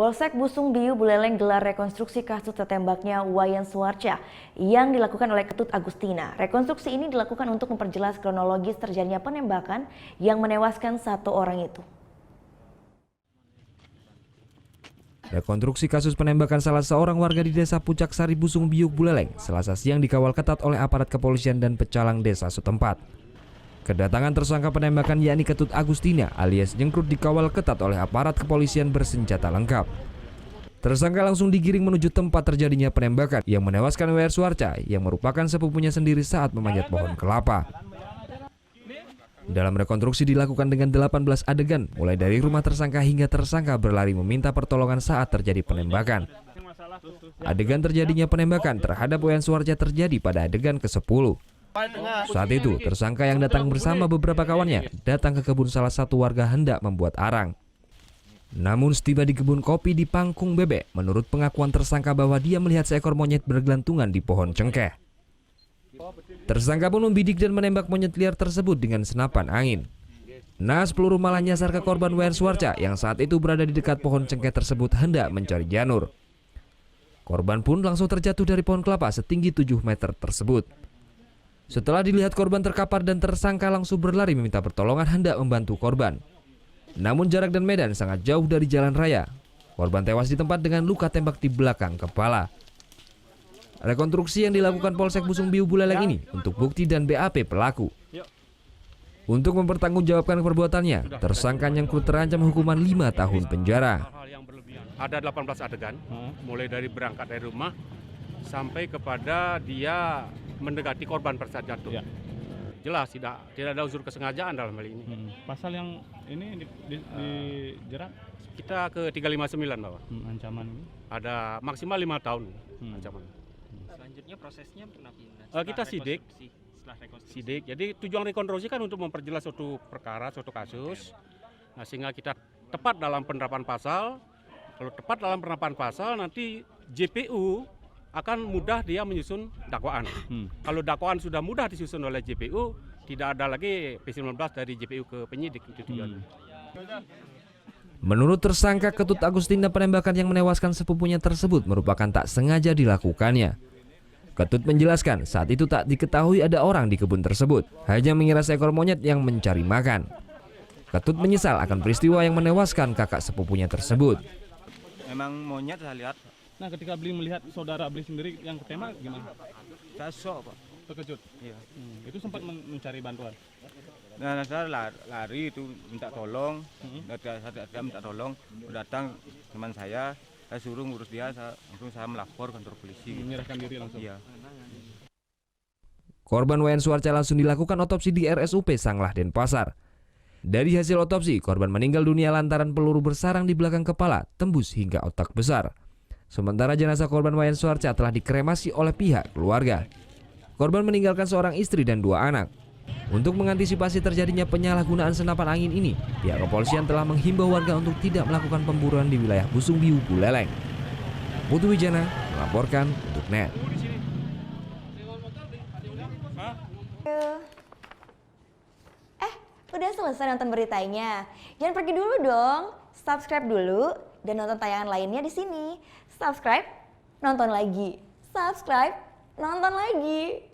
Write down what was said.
Polsek Busung Biu Buleleng gelar rekonstruksi kasus tertembaknya Wayan Suarca yang dilakukan oleh Ketut Agustina. Rekonstruksi ini dilakukan untuk memperjelas kronologis terjadinya penembakan yang menewaskan satu orang itu. Rekonstruksi kasus penembakan salah seorang warga di Desa Pucak Sari Busung Biu Buleleng Selasa siang dikawal ketat oleh aparat kepolisian dan pecalang desa setempat. Kedatangan tersangka penembakan yakni Ketut Agustina alias Jengkrut dikawal ketat oleh aparat kepolisian bersenjata lengkap. Tersangka langsung digiring menuju tempat terjadinya penembakan yang menewaskan Wayan Suarca yang merupakan sepupunya sendiri saat memanjat pohon kelapa. Dalam rekonstruksi dilakukan dengan 18 adegan, mulai dari rumah tersangka hingga tersangka berlari meminta pertolongan saat terjadi penembakan. Adegan terjadinya penembakan terhadap Wayan Suarca terjadi pada adegan ke-10. Saat itu, tersangka yang datang bersama beberapa kawannya datang ke kebun salah satu warga hendak membuat arang. Namun setiba di kebun kopi di Pangkung Bebek, menurut pengakuan tersangka bahwa dia melihat seekor monyet bergelantungan di pohon cengkeh. Tersangka pun membidik dan menembak monyet liar tersebut dengan senapan angin. Naas peluru malah nyasar ke korban Wayan Suarca yang saat itu berada di dekat pohon cengkeh tersebut hendak mencari janur. Korban pun langsung terjatuh dari pohon kelapa setinggi 7 meter tersebut. Setelah dilihat korban terkapar dan tersangka langsung berlari meminta pertolongan hendak membantu korban. Namun jarak dan medan sangat jauh dari jalan raya. Korban tewas di tempat dengan luka tembak di belakang kepala. Rekonstruksi yang dilakukan Polsek Busung Biu Buleleng ini untuk bukti dan BAP pelaku. Untuk mempertanggungjawabkan perbuatannya, tersangka Jengkrut terancam hukuman 5 tahun penjara. Ada 18 adegan, mulai dari berangkat dari rumah sampai kepada dia mendekati korban pada saat jatuh. Ya. Jelas tidak ada unsur kesengajaan dalam hal ini. Pasal yang ini dijerat kita ke 359 Bapak. Ancaman ada maksimal 5 tahun ancaman. Selanjutnya prosesnya kita sidik. Jadi tujuan rekonstruksi kan untuk memperjelas suatu perkara, suatu kasus. Nah, sehingga kita tepat dalam penerapan pasal. Kalau tepat dalam penerapan pasal nanti JPU akan mudah dia menyusun dakwaan. Kalau dakwaan sudah mudah disusun oleh JPU, tidak ada lagi P19 dari JPU ke penyidik. Menurut tersangka Ketut Agustina, penembakan yang menewaskan sepupunya tersebut merupakan tak sengaja dilakukannya. Ketut menjelaskan saat itu tak diketahui ada orang di kebun tersebut, hanya mengira seekor monyet yang mencari makan. Ketut menyesal akan peristiwa yang menewaskan kakak sepupunya tersebut. Memang monyet saya lihat. Nah, ketika beli melihat saudara beli sendiri yang ketembak gimana? Saya shock, Pak. Terkejut? Iya. Itu sempat mencari bantuan? Nah, saya lari itu minta tolong. Saya minta tolong. Datang teman saya suruh ngurus dia, langsung saya melapor kantor polisi. Menyerahkan diri langsung? Iya. Korban Wayan Suarca langsung dilakukan otopsi di RSUP Sanglah Denpasar. Dari hasil otopsi, korban meninggal dunia lantaran peluru bersarang di belakang kepala, tembus hingga otak besar. Sementara jenazah korban Wayan Suarca telah dikremasi oleh pihak keluarga. Korban meninggalkan seorang istri dan 2 anak. Untuk mengantisipasi terjadinya penyalahgunaan senapan angin ini, pihak kepolisian telah menghimbau warga untuk tidak melakukan pemburuan di wilayah Busung Biu Buleleng. Putu Wijana melaporkan untuk NET. Udah selesai nonton beritanya? Jangan pergi dulu dong. Subscribe dulu dan nonton tayangan lainnya di sini. Subscribe, nonton lagi. Subscribe, nonton lagi.